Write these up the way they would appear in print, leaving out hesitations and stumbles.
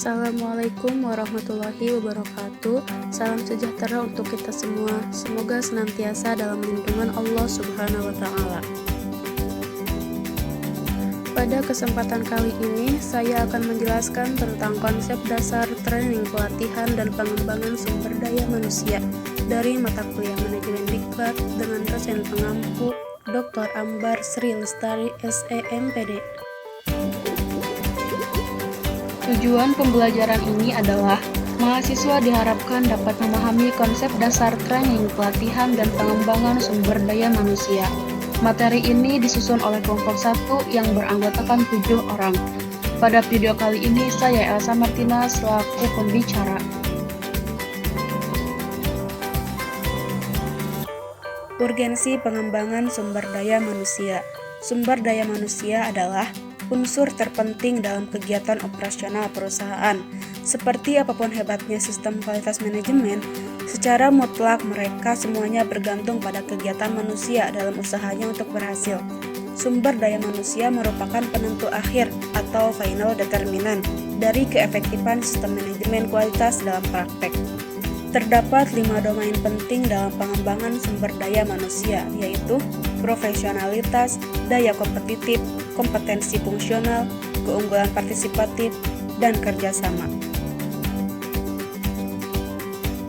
Assalamualaikum warahmatullahi wabarakatuh. Salam sejahtera untuk kita semua. Semoga senantiasa dalam lindungan Allah Subhanahu wa Ta'ala. Pada kesempatan kali ini, saya akan menjelaskan tentang konsep dasar training pelatihan dan pengembangan sumber daya manusia dari mata kuliah Manajemen Diklat dengan dosen pengampu Dr. Ambar Sri Lestari, SEMPD. Tujuan pembelajaran ini adalah mahasiswa diharapkan dapat memahami konsep dasar training, pelatihan, dan pengembangan sumber daya manusia. Materi ini disusun oleh kelompok 1 yang beranggotakan 7 orang. Pada video kali ini, saya Elsa Martina selaku pembicara. Urgensi pengembangan sumber daya manusia. Sumber daya manusia adalah unsur terpenting dalam kegiatan operasional perusahaan. Seperti apapun hebatnya sistem kualitas manajemen, secara mutlak mereka semuanya bergantung pada kegiatan manusia dalam usahanya untuk berhasil. Sumber daya manusia merupakan penentu akhir atau final determinant dari keefektifan sistem manajemen kualitas dalam praktek. Terdapat 5 domain penting dalam pengembangan sumber daya manusia, yaitu profesionalitas, daya kompetitif, kompetensi fungsional, keunggulan partisipatif, dan kerjasama.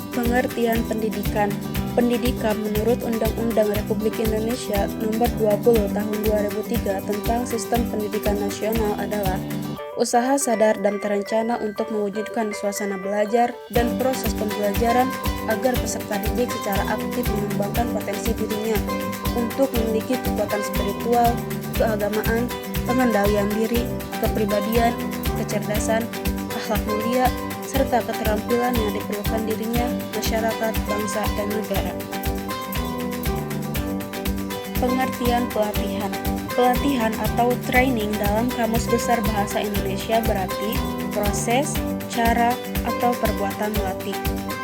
Pengertian pendidikan. Pendidikan menurut Undang-Undang Republik Indonesia Nomor 20 Tahun 2003 tentang Sistem Pendidikan Nasional adalah usaha sadar dan terencana untuk mewujudkan suasana belajar dan proses pembelajaran agar peserta didik secara aktif mengembangkan potensi dirinya untuk memiliki kekuatan spiritual, keagamaan, pengendalian diri, kepribadian, kecerdasan, akhlak mulia, serta keterampilan yang diperlukan dirinya, masyarakat, bangsa, dan negara. Pengertian pelatihan. Pelatihan atau training dalam Kamus Besar Bahasa Indonesia berarti proses, cara, atau perbuatan melatih.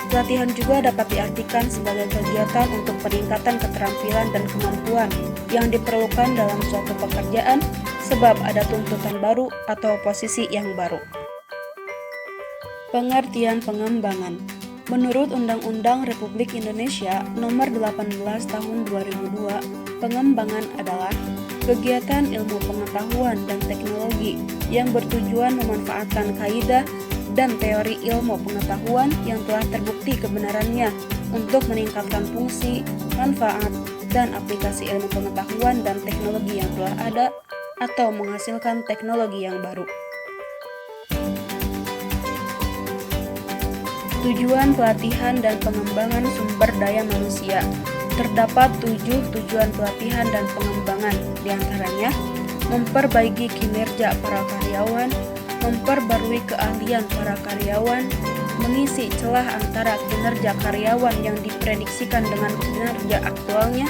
Pelatihan juga dapat diartikan sebagai kegiatan untuk peningkatan keterampilan dan kemampuan yang diperlukan dalam suatu pekerjaan sebab ada tuntutan baru atau posisi yang baru. Pengertian pengembangan. Menurut Undang-Undang Republik Indonesia Nomor 18 Tahun 2002, pengembangan adalah kegiatan ilmu pengetahuan dan teknologi yang bertujuan memanfaatkan kaidah dan teori ilmu pengetahuan yang telah terbukti kebenarannya untuk meningkatkan fungsi, manfaat, dan aplikasi ilmu pengetahuan dan teknologi yang telah ada atau menghasilkan teknologi yang baru. Tujuan pelatihan dan pengembangan sumber daya manusia. Terdapat 7 tujuan pelatihan dan pengembangan, diantaranya memperbaiki kinerja para karyawan, memperbarui keahlian para karyawan, mengisi celah antara kinerja karyawan yang diprediksikan dengan kinerja aktualnya,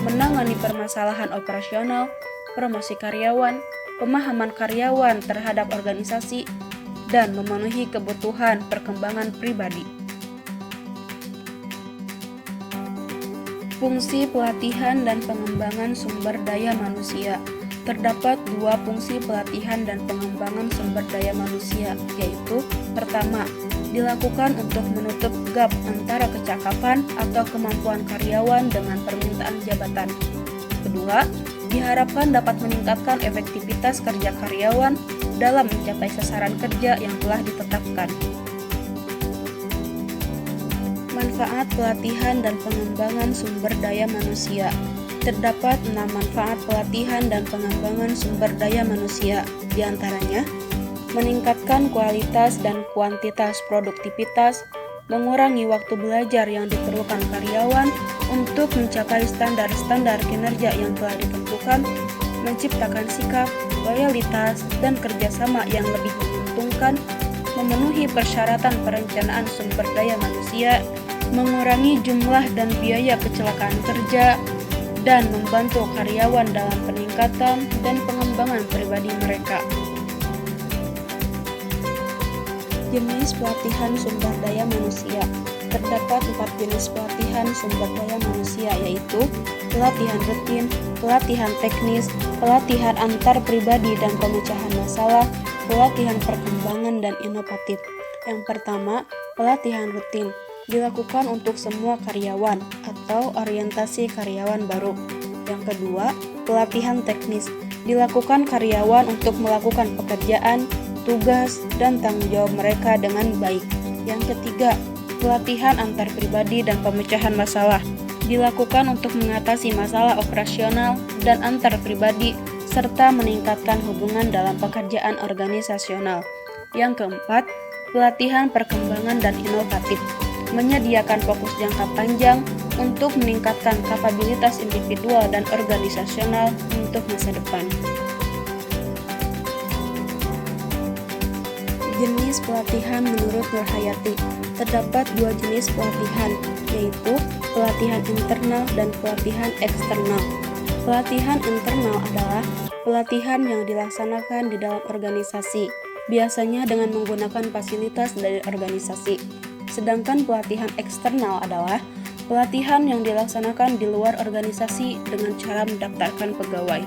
menangani permasalahan operasional, promosi karyawan, pemahaman karyawan terhadap organisasi, dan memenuhi kebutuhan perkembangan pribadi. Fungsi pelatihan dan pengembangan sumber daya manusia. Terdapat 2 fungsi pelatihan dan pengembangan sumber daya manusia, yaitu pertama, dilakukan untuk menutup gap antara kecakapan atau kemampuan karyawan dengan permintaan jabatan. Kedua, diharapkan dapat meningkatkan efektivitas kerja karyawan dalam mencapai sasaran kerja yang telah ditetapkan. Manfaat pelatihan dan pengembangan sumber daya manusia. Terdapat 6 manfaat pelatihan dan pengembangan sumber daya manusia, diantaranya meningkatkan kualitas dan kuantitas produktivitas, mengurangi waktu belajar yang diperlukan karyawan untuk mencapai standar-standar kinerja yang telah ditentukan, menciptakan sikap, loyalitas, dan kerjasama yang lebih menguntungkan, memenuhi persyaratan perencanaan sumber daya manusia, mengurangi jumlah dan biaya kecelakaan kerja, dan membantu karyawan dalam peningkatan dan pengembangan pribadi mereka. Jenis pelatihan sumber daya manusia. Terdapat 4 jenis pelatihan sumber daya manusia, yaitu pelatihan rutin, pelatihan teknis, pelatihan antar pribadi dan pemecahan masalah, pelatihan perkembangan dan inovatif. Yang pertama, pelatihan rutin dilakukan untuk semua karyawan atau orientasi karyawan baru. Yang kedua, pelatihan teknis dilakukan karyawan untuk melakukan pekerjaan, tugas, dan tanggung jawab mereka dengan baik. Yang ketiga, pelatihan antar pribadi dan pemecahan masalah dilakukan untuk mengatasi masalah operasional dan antar pribadi serta meningkatkan hubungan dalam pekerjaan organisasional. Yang keempat, pelatihan perkembangan dan inovatif menyediakan fokus jangka panjang untuk meningkatkan kapabilitas individual dan organisasional untuk masa depan. Jenis pelatihan menurut Nur Hayati. Terdapat 2 jenis pelatihan, yaitu pelatihan internal dan pelatihan eksternal. Pelatihan internal adalah pelatihan yang dilaksanakan di dalam organisasi, biasanya dengan menggunakan fasilitas dari organisasi. Sedangkan pelatihan eksternal adalah pelatihan yang dilaksanakan di luar organisasi dengan cara mendaftarkan pegawai.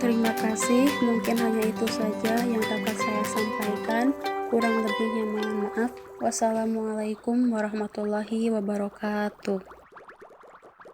Terima kasih, mungkin hanya itu saja yang dapat saya sampaikan. Kurang lebihnya mohon maaf. Wassalamualaikum warahmatullahi wabarakatuh.